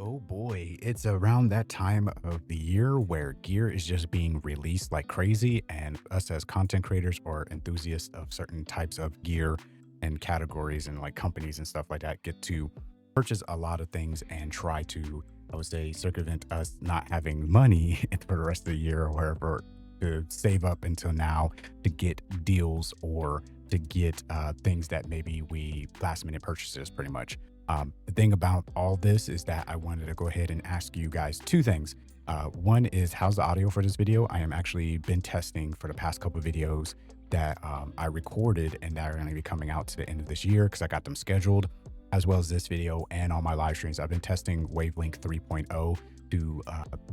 Oh boy, it's around that time of the year where gear is just being released like crazy, and us as content creators or enthusiasts of certain types of gear and categories and like companies and stuff like that get to purchase a lot of things and try to, I would say, circumvent us not having money for the rest of the year or wherever to save up until now to get deals or to get things that maybe we last minute purchases pretty much. The thing about all this is that I wanted to go ahead and ask you guys two things. One is, how's the audio for this video? I am actually been testing for the past couple of videos that I recorded and that are going to be coming out to the end of this year because I got them scheduled, as well as this video and all my live streams. I've been testing Wavelink 3.0 to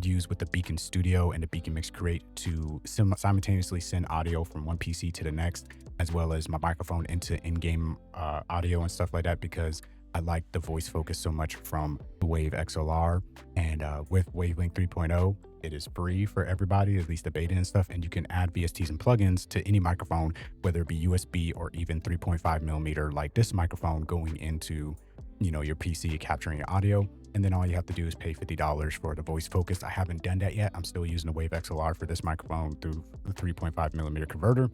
use with the Beacon Studio and the Beacon Mix Create to simultaneously send audio from one PC to the next, as well as my microphone into in-game audio and stuff like that, because I like the voice focus so much from the Wave XLR. And with Wavelink 3.0, it is free for everybody, at least the beta and stuff. And you can add VSTs and plugins to any microphone, whether it be USB or even 3.5 millimeter, like this microphone going into, your PC capturing your audio. And then all you have to do is pay $50 for the voice focus. I haven't done that yet. I'm still using the Wave XLR for this microphone through the 3.5 millimeter converter.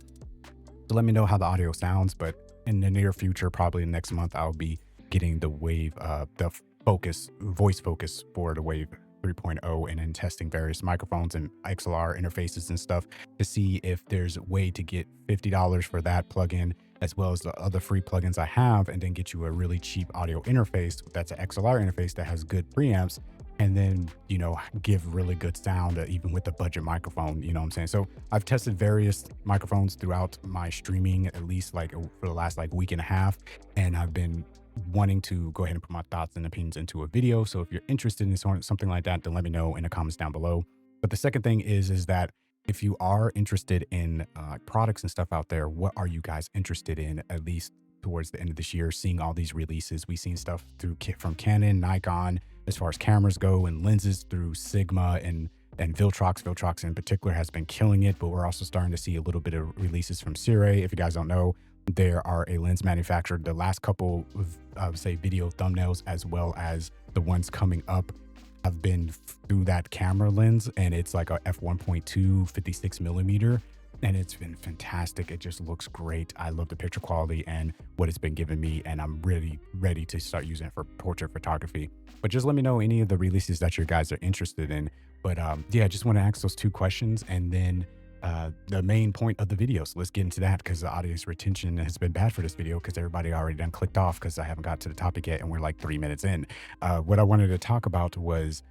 So let me know how the audio sounds. But in the near future, probably next month, I'll be getting the Wave, voice focus for the Wave 3.0, and then testing various microphones and XLR interfaces and stuff to see if there's a way to get $50 for that plugin, as well as the other free plugins I have, and then get you a really cheap audio interface that's an XLR interface that has good preamps, and then, give really good sound even with the budget microphone, you know what I'm saying? So I've tested various microphones throughout my streaming, at least like for the last like week and a half, and I've been wanting to go ahead and put my thoughts and opinions into a video. So if you're interested in something like that, then let me know in the comments down below. But the second thing is that if you are interested in products and stuff out there, what are you guys interested in, at least towards the end of this year, seeing all these releases? We've seen stuff from Canon, Nikon, as far as cameras go, and lenses through Sigma and Viltrox. Viltrox in particular has been killing it, but we're also starting to see a little bit of releases from Sirui. If you guys don't know, there are a lens manufacturer. The last couple of, I would say, video thumbnails, as well as the ones coming up, have been through that camera lens, and it's like a f1.2 56 millimeter, and it's been fantastic. It just looks great. I love the picture quality and what it's been giving me, and I'm really ready to start using it for portrait photography. But just let me know any of the releases that you guys are interested in. But yeah, I just want to ask those two questions, and then the main point of the video. So let's get into that, because the audience retention has been bad for this video because everybody already done clicked off because I haven't got to the topic yet and we're like 3 minutes in. What I wanted to talk about was,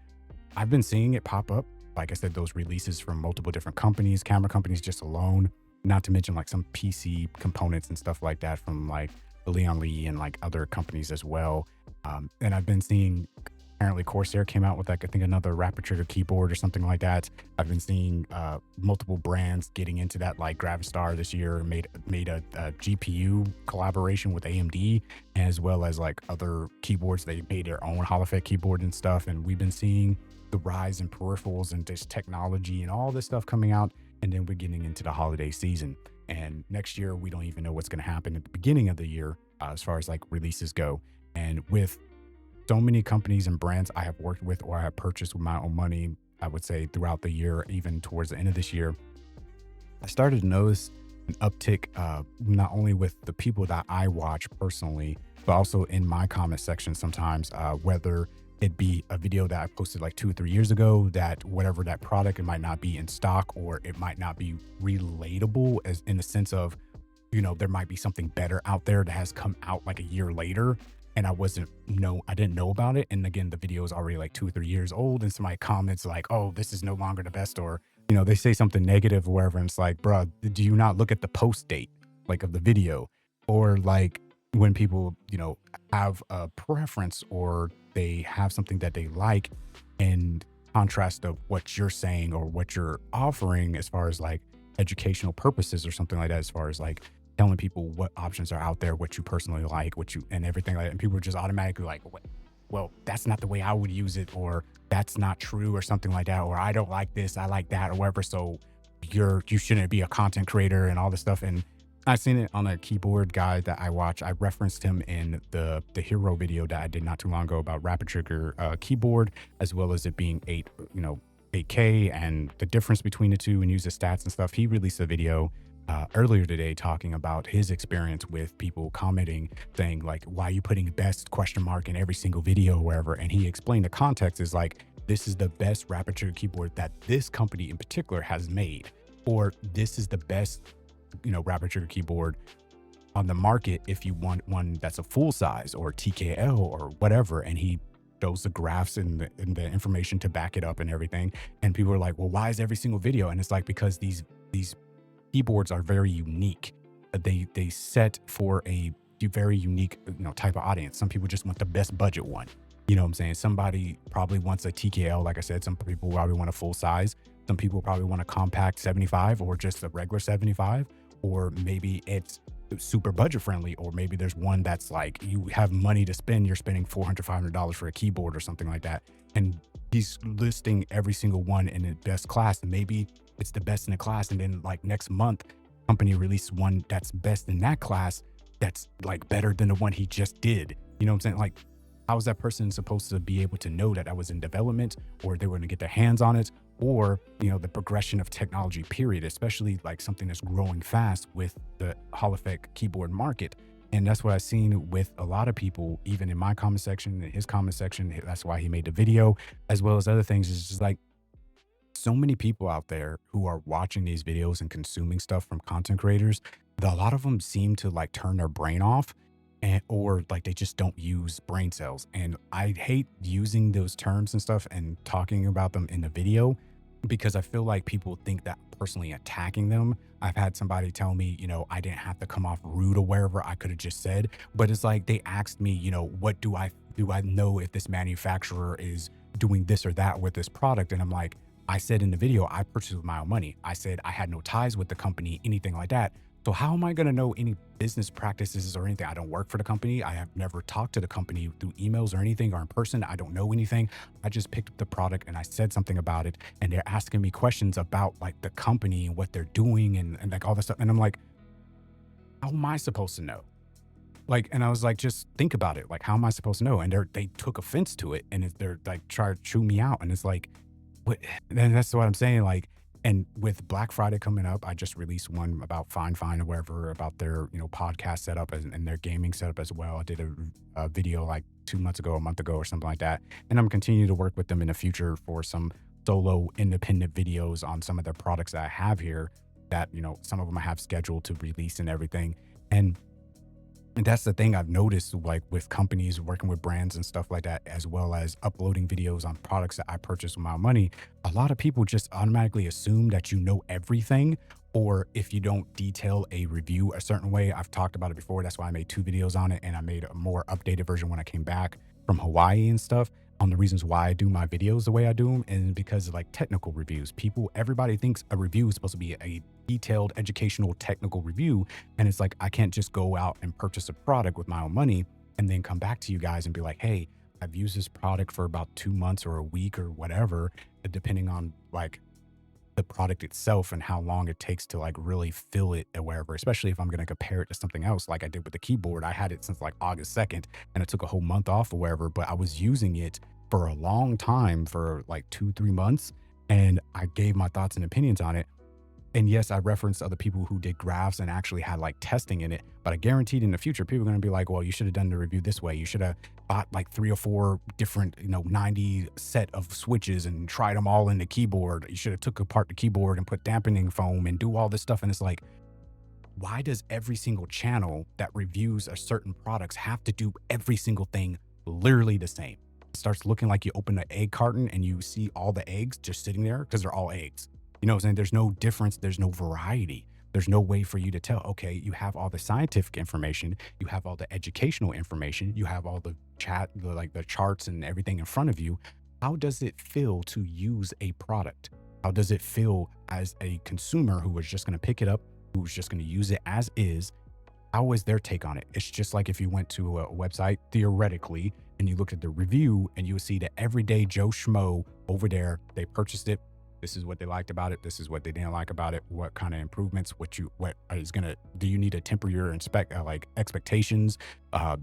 I've been seeing it pop up. Like I said, those releases from multiple different companies, camera companies just alone, not to mention like some PC components and stuff like that from like Leon Lee and like other companies as well. And I've been seeing, apparently Corsair came out with like, I think, another Rapid Trigger keyboard or something like that. I've been seeing multiple brands getting into that, like Gravistar this year made a GPU collaboration with AMD, as well as like other keyboards. They made their own Hall Effect keyboard and stuff. And we've been seeing the rise in peripherals and just technology and all this stuff coming out. And then we're getting into the holiday season. And next year, we don't even know what's going to happen at the beginning of the year as far as like releases go. And with so many companies and brands I have worked with or I have purchased with my own money, I would say throughout the year, even towards the end of this year, I started to notice an uptick, not only with the people that I watch personally, but also in my comment section sometimes, whether it be a video that I posted like 2 or 3 years ago, that whatever that product, it might not be in stock, or it might not be relatable, as in the sense of, there might be something better out there that has come out like a year later, and I didn't know about it. And again, the video is already like 2 or 3 years old, and somebody comments like, oh, this is no longer the best, or, they say something negative or whatever. And it's like, bruh, do you not look at the post date, like, of the video? Or like when people, have a preference, or they have something that they like, in contrast of what you're saying or what you're offering as far as like educational purposes or something like that, as far as like telling people what options are out there, what you personally like, and everything like that. And people are just automatically like, well, that's not the way I would use it, or that's not true, or something like that, or I don't like this, I like that, or whatever. So you shouldn't be a content creator and all this stuff. And I seen it on a keyboard guy that I watch. I referenced him in the hero video that I did not too long ago about Rapid Trigger keyboard, as well as it being 8K and the difference between the two and use the stats and stuff. He released a video earlier today talking about his experience with people commenting saying like, why are you putting best question mark in every single video or wherever? And he explained the context is like, this is the best Rapid Trigger keyboard that this company in particular has made, or this is the best, Rapid Trigger keyboard on the market if you want one that's a full size or TKL or whatever. And he shows the graphs and the information to back it up and everything. And people are like, well, why is every single video? And it's like, because these keyboards are very unique. They set for a very unique, type of audience. Some people just want the best budget one. You know what I'm saying? Somebody probably wants a TKL. Like I said, some people probably want a full size. Some people probably want a compact 75 or just a regular 75, or maybe it's super budget friendly, or maybe there's one that's like you have money to spend. You're spending $400, $500 for a keyboard or something like that. And he's listing every single one in the best class. And maybe it's the best in the class. And then like next month, company released one that's best in that class. That's like better than the one he just did. You know what I'm saying? Like, how is that person supposed to be able to know that I was in development, or they were going to get their hands on it, or, the progression of technology, period, especially like something that's growing fast with the Hall effect keyboard market. And that's what I've seen with a lot of people, even in my comment section, in his comment section. That's why he made the video, as well as other things. It's just like so many people out there who are watching these videos and consuming stuff from content creators. A lot of them seem to like turn their brain off, or like they just don't use brain cells. And I hate using those terms and stuff and talking about them in the video, because I feel like people think that I'm personally attacking them. I've had somebody tell me, I didn't have to come off rude or wherever. I could have just said, but it's like they asked me, what do I know if this manufacturer is doing this or that with this product? And I'm like, I said in the video, I purchased with my own money. I said I had no ties with the company, anything like that. So how am I going to know any business practices or anything? I don't work for the company. I have never talked to the company through emails or anything or in person. I don't know anything. I just picked up the product and I said something about it. And they're asking me questions about like the company and what they're doing and like all this stuff. And I'm like, how am I supposed to know? Like, and I was like, just think about it. Like, how am I supposed to know? And they took offense to it, and they're like trying to chew me out. And it's like, what? And that's what I'm saying. Like, and with Black Friday coming up, I just released one about Fine or wherever, about their, podcast setup and their gaming setup as well. I did a video like 2 months ago, a month ago or something like that. And I'm continuing to work with them in the future for some solo independent videos on some of their products that I have here that, some of them I have scheduled to release and everything. And that's the thing I've noticed, like with companies working with brands and stuff like that, as well as uploading videos on products that I purchase with my own money. A lot of people just automatically assume that you know everything, or if you don't detail a review a certain way. I've talked about it before. That's why I made 2 videos on it, and I made a more updated version when I came back from Hawaii and stuff, on the reasons why I do my videos the way I do them. And because of like technical reviews, everybody thinks a review is supposed to be a detailed educational technical review. And it's like, I can't just go out and purchase a product with my own money and then come back to you guys and be like, hey, I've used this product for about 2 months or a week or whatever, depending on like the product itself and how long it takes to like really fill it or wherever, especially if I'm going to compare it to something else. Like I did with the keyboard. I had it since like August 2nd and it took a whole month off or wherever, but I was using it for a long time, for like 2-3 months. And I gave my thoughts and opinions on it. And yes, I referenced other people who did graphs and actually had like testing in it, but I guaranteed in the future, people are going to be like, well, you should have done the review this way. You should have bought like 3 or 4 different, 90 set of switches and tried them all in the keyboard. You should have took apart the keyboard and put dampening foam and do all this stuff. And it's like, why does every single channel that reviews a certain products have to do every single thing literally the same? It starts looking like you open an egg carton and you see all the eggs just sitting there because they're all eggs. You know what I'm saying? There's no difference. There's no variety. There's no way for you to tell, okay, you have all the scientific information, you have all the educational information, you have all the the charts and everything in front of you. How does it feel to use a product? How does it feel as a consumer who is just going to pick it up, who's just going to use it as is? How is their take on it? It's just like if you went to a website, theoretically, and you looked at the review and you would see the everyday Joe Schmo over there, they purchased it This is what they liked about it. This is what they didn't like about it. What kind of improvements? What is gonna? Do you need to temper your like expectations?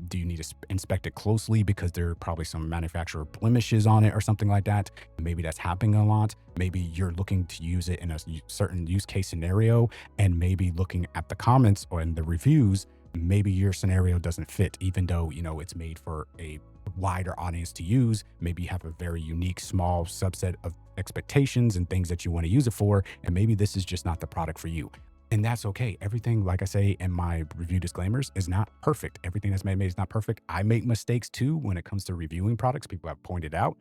Do you need to inspect it closely because there are probably some manufacturer blemishes on it or something like that? Maybe that's happening a lot. Maybe you're looking to use it in a certain use case scenario, and maybe looking at the comments or in the reviews, maybe your scenario doesn't fit, even though it's made for a wider audience to use. Maybe you have a very unique small subset of expectations and things that you want to use it for, and maybe this is just not the product for you. And that's okay. Everything, like I say in my review disclaimers, is not perfect. Everything that's made is not perfect. I make mistakes too when it comes to reviewing products. People have pointed out,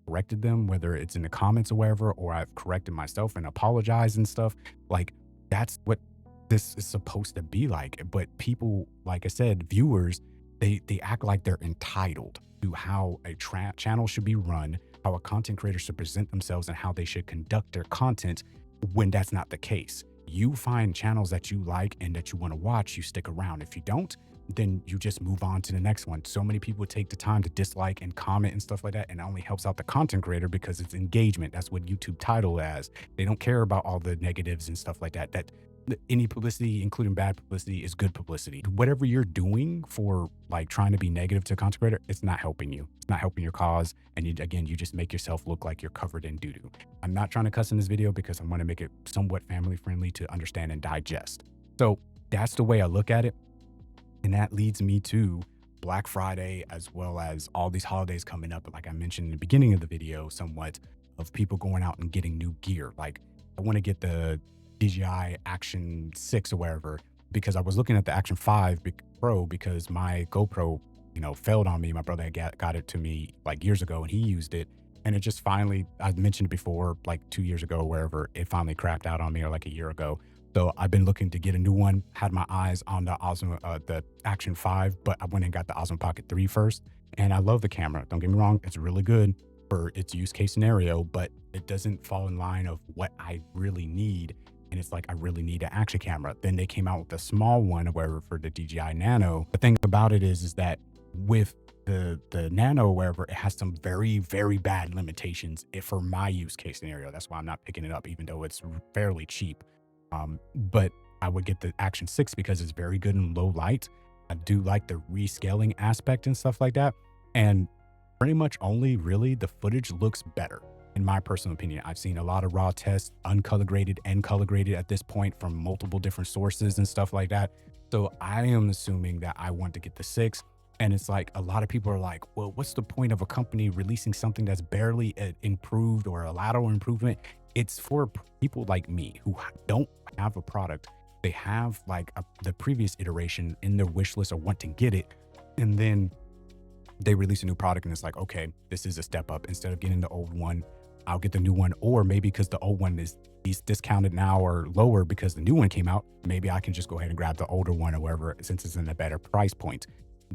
corrected them, whether it's in the comments or wherever, or I've corrected myself and apologized and stuff. Like, that's what this is supposed to be like. But people, like I said, viewers, they act like they're entitled to how a channel should be run, how a content creator should present themselves, and how they should conduct their content, when that's not the case. You find channels that you like and that you want to watch, you stick around. If you don't, then you just move on to the next one. So many people take the time to dislike and comment and stuff like that, and it only helps out the content creator because it's engagement. That's what YouTube title as. They don't care about all the negatives and stuff like that. Any publicity, including bad publicity, is good publicity. Whatever you're doing for like trying to be negative to a content creator, it's not helping you. It's not helping your cause. And you just make yourself look like you're covered in doo-doo. I'm not trying to cuss in this video because I want to make it somewhat family friendly to understand and digest. So that's the way I look at it. And that leads me to Black Friday, as well as all these holidays coming up. Like I mentioned in the beginning of the video, somewhat of people going out and getting new gear. Like, I want to get the DJI Action 6 or whatever, because I was looking at the Action 5 Pro because my GoPro, failed on me. My brother got it to me like years ago and he used it. And it just finally, I mentioned it before, like 2 years ago, wherever, it finally crapped out on me, or like a year ago. So I've been looking to get a new one, had my eyes on the Action 5, but I went and got the Osmo Pocket 3 first. And I love the camera. Don't get me wrong. It's really good for its use case scenario, but it doesn't fall in line of what I really need. And it's like, I really need an action camera. Then they came out with the small one, or whatever, for the DJI Nano. The thing about it is that with the Nano, wherever, it has some very, very bad limitations for my use case scenario. That's why I'm not picking it up, even though it's fairly cheap. But I would get the Action 6 because it's very good in low light. I do like the rescaling aspect and stuff like that. And pretty much only really the footage looks better, in my personal opinion. I've seen a lot of raw tests, uncolor graded and color graded at this point, from multiple different sources and stuff like that. So I am assuming that I want to get the 6. And it's like, a lot of people are like, well, what's the point of a company releasing something that's barely improved or a lateral improvement? It's for people like me who don't have a product. They have like the previous iteration in their wish list or want to get it. And then they release a new product and it's like, okay, this is a step up. Instead of getting the old one, I'll get the new one. Or maybe because the old one is discounted now or lower because the new one came out, maybe I can just go ahead and grab the older one or whatever, since it's in a better price point.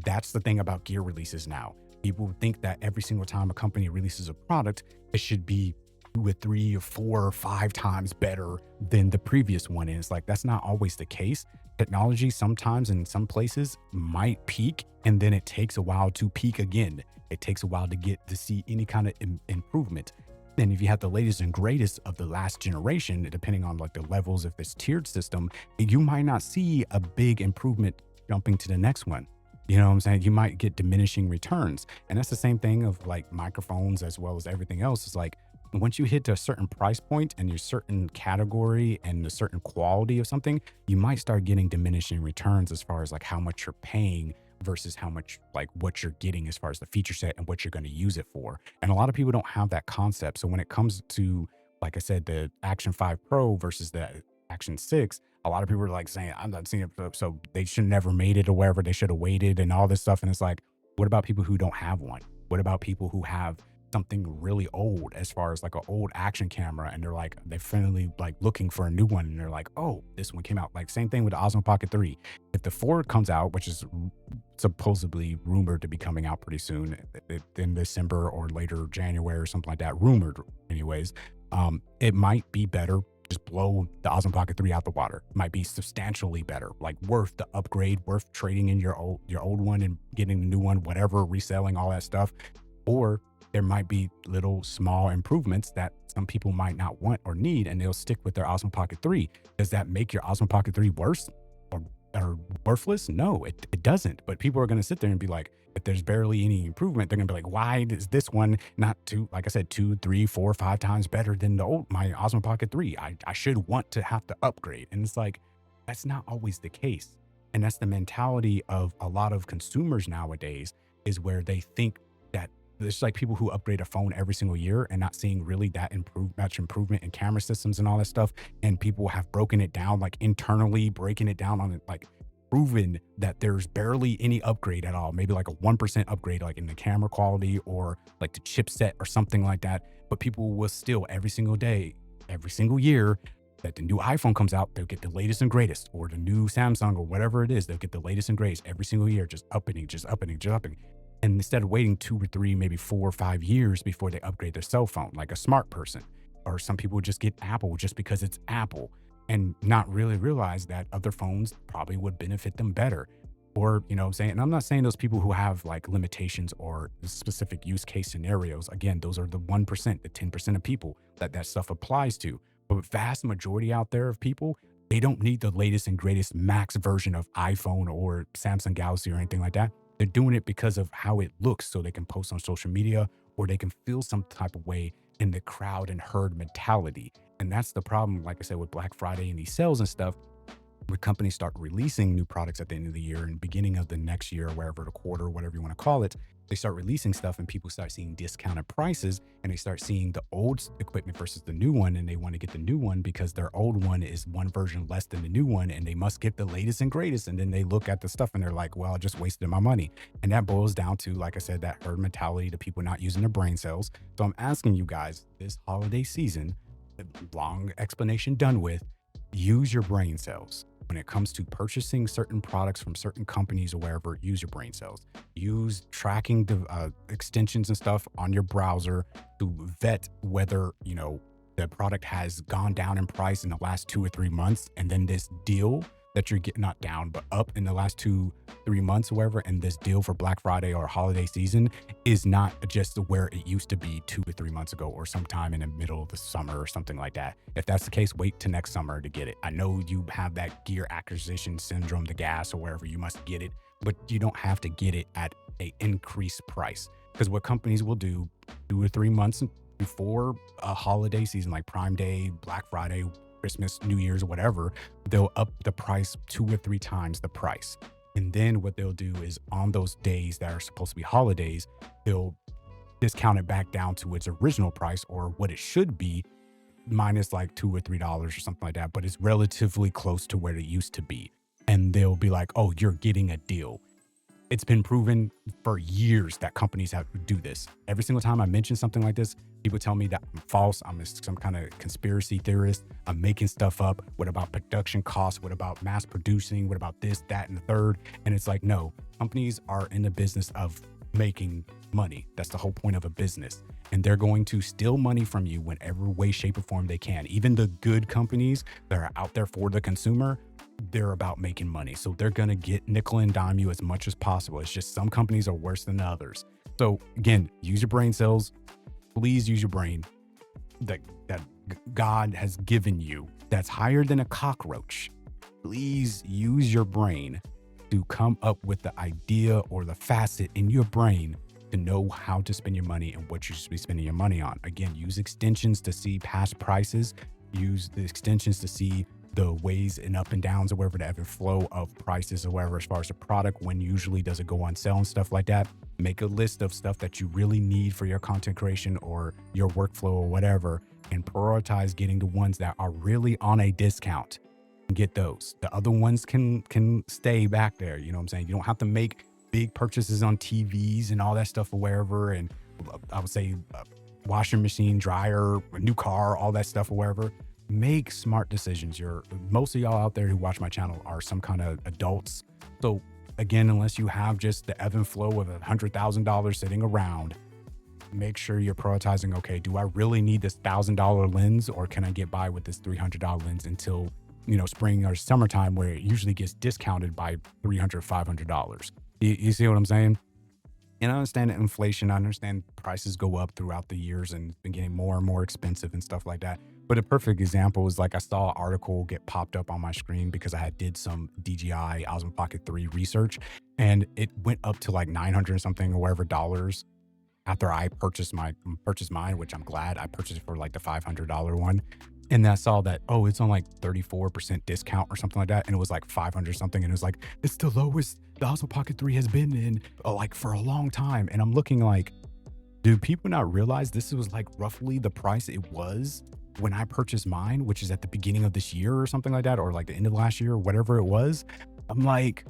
That's the thing about gear releases now. People think that every single time a company releases a product, it should be 2 or 3 or 4 or 5 times better than the previous one. And it's like, that's not always the case. Technology sometimes in some places might peak, and then it takes a while to peak again. It takes a while to get to see any kind of improvement. And if you have the latest and greatest of the last generation, depending on like the levels of this tiered system, you might not see a big improvement jumping to the next one. You know what I'm saying? You might get diminishing returns. And that's the same thing of like microphones as well as everything else. It's like, once you hit to a certain price point and your certain category and a certain quality of something, you might start getting diminishing returns as far as like how much you're paying versus how much like what you're getting as far as the feature set and what you're going to use it for. And a lot of people don't have that concept. So when it comes to, like I said, the Action 5 Pro versus the Action 6, a lot of people are like saying, I'm not seeing it, so they should never made it or whatever. They should have waited and all this stuff. And it's like, what about people who don't have one? What about people who have something really old, as far as like an old action camera, and they're finally like looking for a new one, and they're like, oh, this one came out. Like, same thing with the Osmo Pocket 3. If the 4 comes out, which is supposedly rumored to be coming out pretty soon in December or later January or something like that, rumored anyways, it might be better. Just blow the Osmo Pocket 3 out the water. It might be substantially better, like worth the upgrade, worth trading in your old one and getting the new one, whatever, reselling, all that stuff. Or there might be little small improvements that some people might not want or need, and they'll stick with their Osmo Pocket 3. Does that make your Osmo Pocket 3 worse or, or worthless? No, it doesn't. But people are going to sit there and be like, if there's barely any improvement, they're going to be like, why is this one not two, like I said, two, three, four, 5 times better than my Osmo Pocket 3? I should want to have to upgrade. And it's like, that's not always the case. And that's the mentality of a lot of consumers nowadays, is where they think that there's like people who upgrade a phone every single year and not seeing really that much improvement in camera systems and all that stuff. And people have broken it down, like internally breaking it down on it, like proven that there's barely any upgrade at all. Maybe like a 1% upgrade, like in the camera quality or like the chipset or something like that. But people will still every single day, every single year that the new iPhone comes out, they'll get the latest and greatest, or the new Samsung or whatever it is, they'll get the latest and greatest every single year, just upping, just upping, just upping. And instead of waiting 2 or 3, maybe 4 or 5 years before they upgrade their cell phone, like a smart person, or some people just get Apple just because it's Apple and not really realize that other phones probably would benefit them better. Or, you know what I'm saying? And I'm not saying those people who have like limitations or specific use case scenarios, again, those are the 1%, the 10% of people that stuff applies to. But vast majority out there of people, they don't need the latest and greatest max version of iPhone or Samsung Galaxy or anything like that. They're doing it because of how it looks, so they can post on social media or they can feel some type of way in the crowd and herd mentality. And that's the problem, like I said, with Black Friday and these sales and stuff, where companies start releasing new products at the end of the year and beginning of the next year, wherever the quarter, whatever you want to call it, they start releasing stuff and people start seeing discounted prices, and they start seeing the old equipment versus the new one. And they want to get the new one because their old one is one version less than the new one, and they must get the latest and greatest. And then they look at the stuff and they're like, well, I just wasted my money. And that boils down to, like I said, that herd mentality, to people not using their brain cells. So I'm asking you guys this holiday season, long explanation done with, use your brain cells. When it comes to purchasing certain products from certain companies or wherever, use your brain cells. Use tracking extensions and stuff on your browser to vet whether, you know, the product has gone down in price in the last 2 or 3 months. And then this deal that you're getting, not down, but up in the last 2-3 months or whatever. And this deal for Black Friday or holiday season is not just where it used to be 2 or 3 months ago, or sometime in the middle of the summer or something like that. If that's the case, wait till next summer to get it. I know you have that gear acquisition syndrome, the gas or wherever, you must get it, but you don't have to get it at an increased price. Because what companies will do 2 or 3 months before a holiday season, like Prime Day, Black Friday, Christmas, New Year's, whatever, they'll up the price 2 or 3 times the price. And then what they'll do is on those days that are supposed to be holidays, they'll discount it back down to its original price, or what it should be, minus like $2 or $3 or something like that. But it's relatively close to where it used to be. And they'll be like, oh, you're getting a deal. It's been proven for years that companies have to do this. Every single time I mention something like this, people tell me that I'm false. I'm some kind of conspiracy theorist. I'm making stuff up. What about production costs? What about mass producing? What about this, that, and the third? And it's like, no, companies are in the business of making money. That's the whole point of a business. And they're going to steal money from you whenever way, shape, or form they can. Even the good companies that are out there for the consumer, they're about making money. So they're going to get nickel and dime you as much as possible. It's just some companies are worse than others. So again, use your brain cells. Please use your brain that God has given you, that's higher than a cockroach. Please use your brain to come up with the idea or the facet in your brain to know how to spend your money and what you should be spending your money on. Again, use extensions to see past prices. Use the extensions to see the ways and up and downs or wherever, the ebb and flow of prices or wherever, as far as the product, when usually does it go on sale and stuff like that. Make a list of stuff that you really need for your content creation or your workflow or whatever, and prioritize getting the ones that are really on a discount. Get those. The other ones can stay back there. You know what I'm saying? You don't have to make big purchases on TVs and all that stuff or wherever. And I would say washing machine, dryer, a new car, all that stuff or wherever. Make smart decisions. Most of y'all out there who watch my channel are some kind of adults. So again, unless you have just the ebb and flow of $100,000 sitting around, make sure you're prioritizing, okay, do I really need this $1,000 lens, or can I get by with this $300 lens until, you know, spring or summertime, where it usually gets discounted by $300, $500. You see what I'm saying? And I understand inflation. I understand prices go up throughout the years and it's been getting more and more expensive and stuff like that. But a perfect example is like I saw an article get popped up on my screen because I had did some DJI Osmo Pocket 3 research, and it went up to like 900 something or whatever dollars after I purchased mine, which I'm glad I purchased it for like the $500 one. And then I saw that, oh, it's on like 34% discount or something like that. And it was like 500 something. And it was like, it's the lowest the Osmo Pocket 3 has been in like for a long time. And I'm looking like, do people not realize this was like roughly the price it was when I purchased mine, which is at the beginning of this year or something like that, or like the end of last year, or whatever it was? I'm like,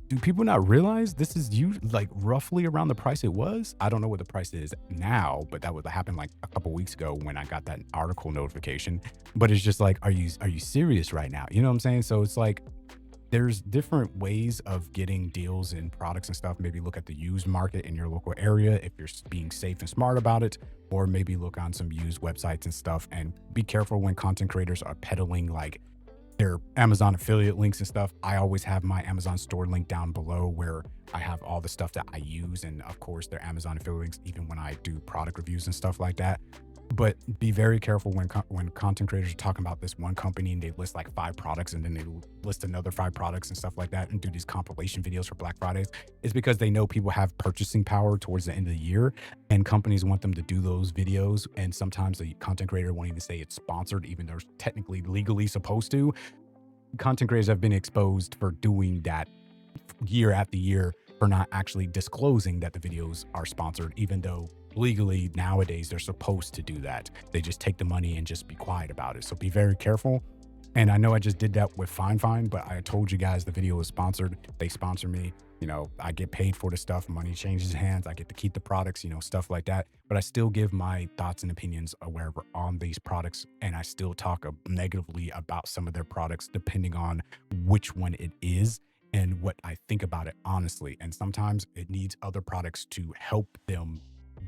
do people not realize this is you like roughly around the price it was? I don't know what the price is now, but that would happen like a couple weeks ago when I got that article notification. But it's just like, are you serious right now? You know what I'm saying? So it's like there's different ways of getting deals and products and stuff. Maybe look at the used market in your local area if you're being safe and smart about it, or maybe look on some used websites and stuff. And be careful when content creators are peddling like their Amazon affiliate links and stuff. I always have my Amazon store link down below where I have all the stuff that I use. And of course, their Amazon affiliate links, even when I do product reviews and stuff like that. But be very careful when content creators are talking about this one company and they list like 5 products and then they list another 5 products and stuff like that and do these compilation videos for Black Fridays. It's because they know people have purchasing power towards the end of the year and companies want them to do those videos. And sometimes the content creator won't even say it's sponsored, even though they're technically legally supposed to. Content creators have been exposed for doing that year after year for not actually disclosing that the videos are sponsored, even though legally nowadays they're supposed to do that. They just take the money and just be quiet about it. So be very careful. And I know I just did that with Fine Fine, but I told you guys the video was sponsored. They sponsor me. You know, I get paid for the stuff. Money changes hands. I get to keep the products, you know, stuff like that. But I still give my thoughts and opinions wherever on these products. And I still talk negatively about some of their products, depending on which one it is and what I think about it honestly. And sometimes it needs other products to help them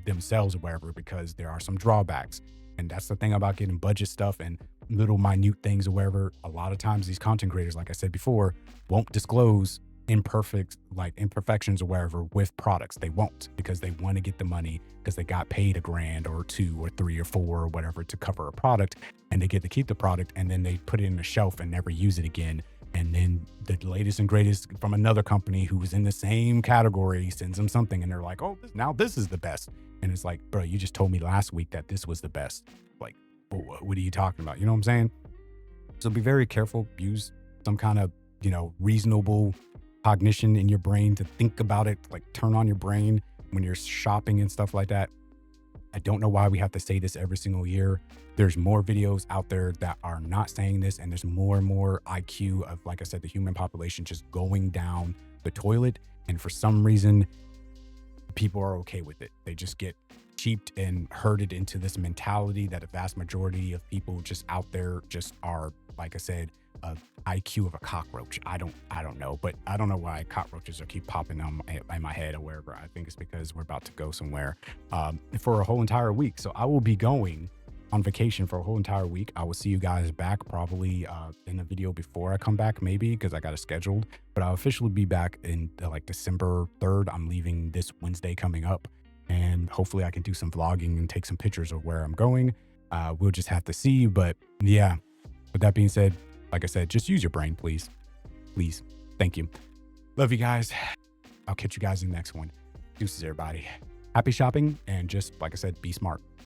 themselves or wherever, because there are some drawbacks. And that's the thing about getting budget stuff and little minute things or wherever. A lot of times these content creators, like I said before, won't disclose imperfections or wherever with products. They won't, because they want to get the money because they got paid a grand or 2 or 3 or 4 or whatever to cover a product, and they get to keep the product and then they put it in a shelf and never use it again. And then the latest and greatest from another company who was in the same category sends them something and they're like, oh, now this is the best. And it's like, bro, you just told me last week that this was the best. Like, what are you talking about? You know what I'm saying? So be very careful. Use some kind of, reasonable cognition in your brain to think about it. Like, turn on your brain when you're shopping and stuff like that. I don't know why we have to say this every single year. There's more videos out there that are not saying this, and there's more and more IQ of, like I said, the human population just going down the toilet. And for some reason, people are okay with it. They just get cheaped and herded into this mentality that a vast majority of people just out there just are, like I said, a IQ of a cockroach. I don't know, but I don't know why cockroaches are keep popping in my head or wherever. I think it's because we're about to go somewhere for a whole entire week. So I will be going on vacation for a whole entire week. I will see you guys back probably in a video before I come back, maybe, because I got it scheduled. But I'll officially be back in like December 3rd. I'm leaving this Wednesday coming up, and hopefully I can do some vlogging and take some pictures of where I'm going. We'll just have to see. But yeah, with that being said, like I said, just use your brain, please. Please. Thank you. Love you guys. I'll catch you guys in the next one. Deuces, everybody. Happy shopping, and just, like I said, be smart.